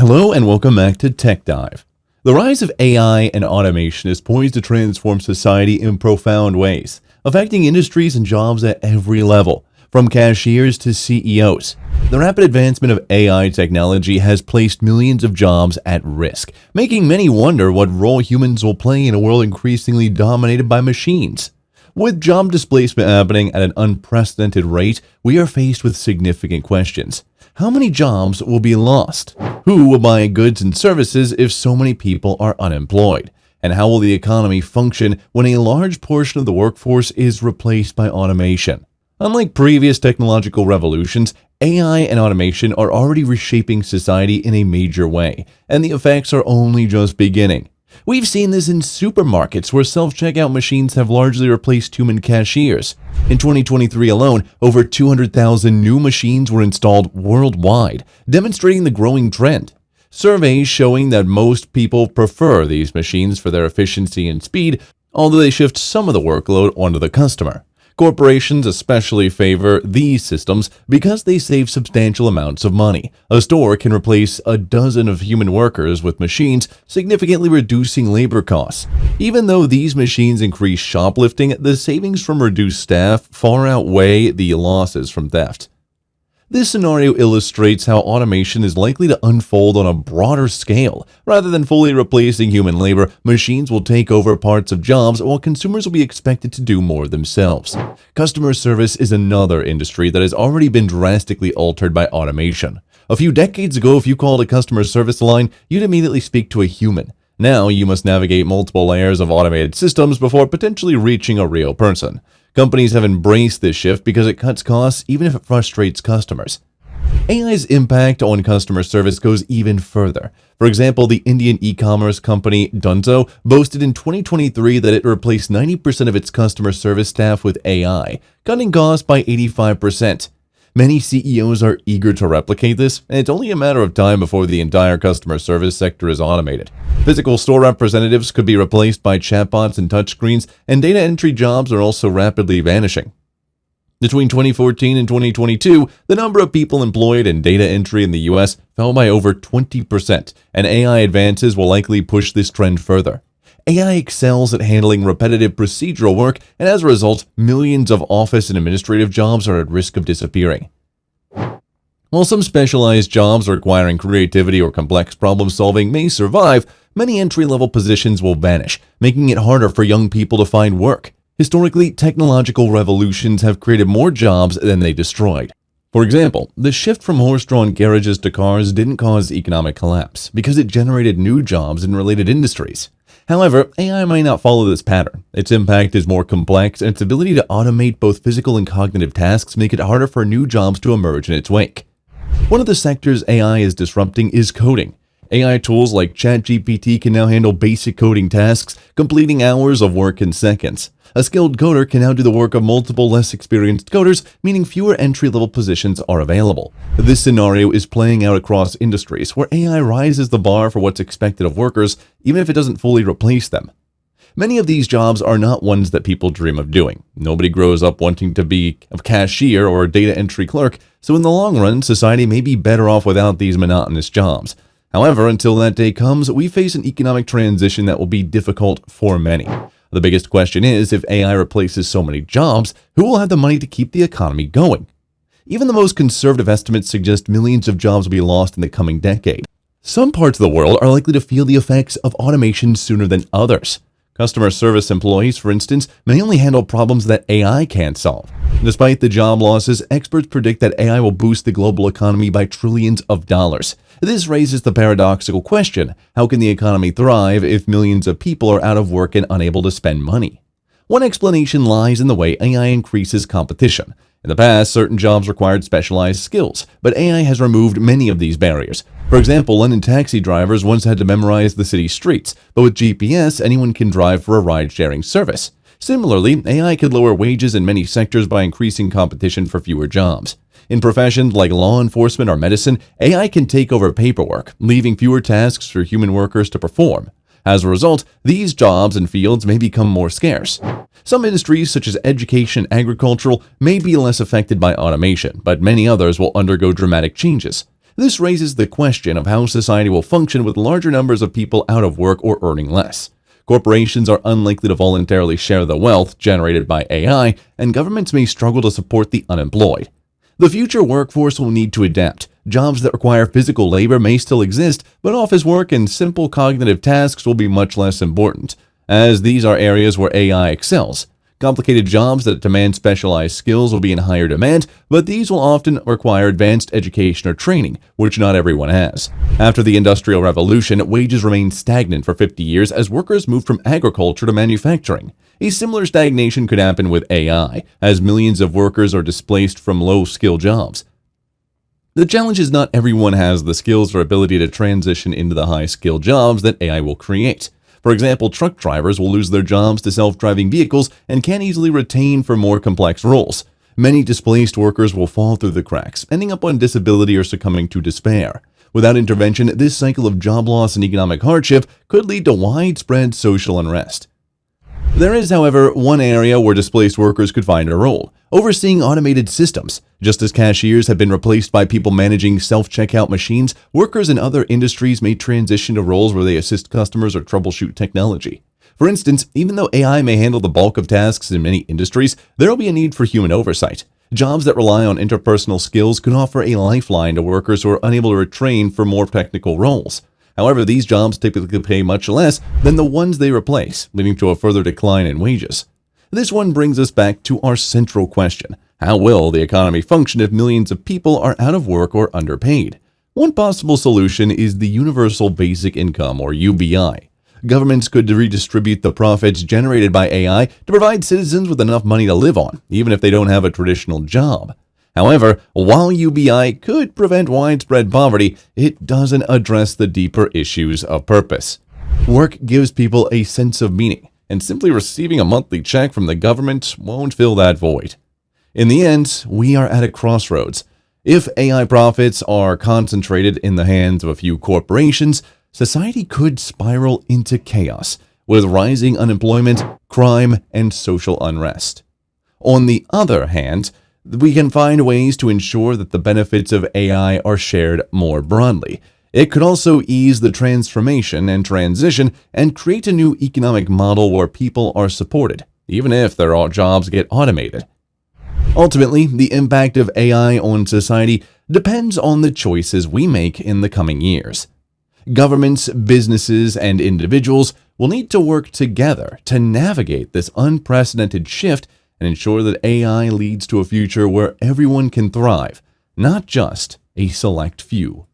Hello and welcome back to Tech Dive. The rise of AI and automation is poised to transform society in profound ways, affecting industries and jobs at every level, from cashiers to CEOs. The rapid advancement of AI technology has placed millions of jobs at risk, making many wonder what role humans will play in a world increasingly dominated by machines. With job displacement happening at an unprecedented rate, we are faced with significant questions. How many jobs will be lost? Who will buy goods and services if so many people are unemployed? And how will the economy function when a large portion of the workforce is replaced by automation? Unlike previous technological revolutions, AI and automation are already reshaping society in a major way, and the effects are only just beginning. We've seen this in supermarkets where self-checkout machines have largely replaced human cashiers. In 2023 alone, over 200,000 new machines were installed worldwide, demonstrating the growing trend. Surveys showing that most people prefer these machines for their efficiency and speed, although they shift some of the workload onto the customer. Corporations especially favor these systems because they save substantial amounts of money. A store can replace a dozen of human workers with machines, significantly reducing labor costs. Even though these machines increase shoplifting, the savings from reduced staff far outweigh the losses from theft. This scenario illustrates how automation is likely to unfold on a broader scale. Rather than fully replacing human labor, machines will take over parts of jobs while consumers will be expected to do more themselves. Customer service is another industry that has already been drastically altered by automation. A few decades ago, if you called a customer service line, you'd immediately speak to a human. Now you must navigate multiple layers of automated systems before potentially reaching a real person. Companies have embraced this shift because it cuts costs even if it frustrates customers. AI's impact on customer service goes even further. For example, the Indian e-commerce company Dunzo boasted in 2023 that it replaced 90% of its customer service staff with AI, cutting costs by 85%. Many CEOs are eager to replicate this, and it's only a matter of time before the entire customer service sector is automated. Physical store representatives could be replaced by chatbots and touchscreens, and data entry jobs are also rapidly vanishing. Between 2014 and 2022, the number of people employed in data entry in the US fell by over 20%, and AI advances will likely push this trend further. AI excels at handling repetitive procedural work, and as a result, millions of office and administrative jobs are at risk of disappearing. While some specialized jobs requiring creativity or complex problem solving may survive, many entry-level positions will vanish, making it harder for young people to find work. Historically, technological revolutions have created more jobs than they destroyed. For example, the shift from horse-drawn carriages to cars didn't cause economic collapse because it generated new jobs in related industries. However, AI might not follow this pattern. Its impact is more complex, and its ability to automate both physical and cognitive tasks make it harder for new jobs to emerge in its wake. One of the sectors AI is disrupting is coding. AI tools like ChatGPT can now handle basic coding tasks, completing hours of work in seconds. A skilled coder can now do the work of multiple less experienced coders, meaning fewer entry-level positions are available. This scenario is playing out across industries, where AI rises the bar for what's expected of workers, even if it doesn't fully replace them. Many of these jobs are not ones that people dream of doing. Nobody grows up wanting to be a cashier or a data entry clerk, so in the long run, society may be better off without these monotonous jobs. However, until that day comes, we face an economic transition that will be difficult for many. The biggest question is, if AI replaces so many jobs, who will have the money to keep the economy going? Even the most conservative estimates suggest millions of jobs will be lost in the coming decade. Some parts of the world are likely to feel the effects of automation sooner than others. Customer service employees, for instance, may only handle problems that AI can't solve. Despite the job losses, experts predict that AI will boost the global economy by trillions of dollars. This raises the paradoxical question: how can the economy thrive if millions of people are out of work and unable to spend money? One explanation lies in the way AI increases competition. In the past, certain jobs required specialized skills, but AI has removed many of these barriers. For example, London taxi drivers once had to memorize the city streets, but with GPS, anyone can drive for a ride-sharing service. Similarly, AI could lower wages in many sectors by increasing competition for fewer jobs. In professions like law enforcement or medicine, AI can take over paperwork, leaving fewer tasks for human workers to perform. As a result, these jobs and fields may become more scarce. Some industries, such as education and agricultural, may be less affected by automation, but many others will undergo dramatic changes. This raises the question of how society will function with larger numbers of people out of work or earning less. Corporations are unlikely to voluntarily share the wealth generated by AI, and governments may struggle to support the unemployed. The future workforce will need to adapt. Jobs that require physical labor may still exist, but office work and simple cognitive tasks will be much less important, as these are areas where AI excels. Complicated jobs that demand specialized skills will be in higher demand, but these will often require advanced education or training, which not everyone has. After the Industrial Revolution, wages remained stagnant for 50 years as workers moved from agriculture to manufacturing. A similar stagnation could happen with AI, as millions of workers are displaced from low-skill jobs. The challenge is not everyone has the skills or ability to transition into the high-skill jobs that AI will create. For example, truck drivers will lose their jobs to self-driving vehicles and can't easily retain for more complex roles. Many displaced workers will fall through the cracks, ending up on disability or succumbing to despair. Without intervention, this cycle of job loss and economic hardship could lead to widespread social unrest. There is, however, one area where displaced workers could find a role: overseeing automated systems. Just as cashiers have been replaced by people managing self-checkout machines, workers in other industries may transition to roles where they assist customers or troubleshoot technology. For instance, even though AI may handle the bulk of tasks in many industries, there will be a need for human oversight. Jobs that rely on interpersonal skills could offer a lifeline to workers who are unable to retrain for more technical roles. However, these jobs typically pay much less than the ones they replace, leading to a further decline in wages. This one brings us back to our central question: how will the economy function if millions of people are out of work or underpaid? One possible solution is the Universal Basic Income, or UBI. Governments could redistribute the profits generated by AI to provide citizens with enough money to live on, even if they don't have a traditional job. However, while UBI could prevent widespread poverty, it doesn't address the deeper issues of purpose. Work gives people a sense of meaning, and simply receiving a monthly check from the government won't fill that void. In the end, we are at a crossroads. If AI profits are concentrated in the hands of a few corporations, society could spiral into chaos, with rising unemployment, crime, and social unrest. On the other hand, we can find ways to ensure that the benefits of AI are shared more broadly. It could also ease the transformation and transition and create a new economic model where people are supported, even if their jobs get automated. Ultimately, the impact of AI on society depends on the choices we make in the coming years. Governments, businesses, and individuals will need to work together to navigate this unprecedented shift and ensure that AI leads to a future where everyone can thrive, not just a select few.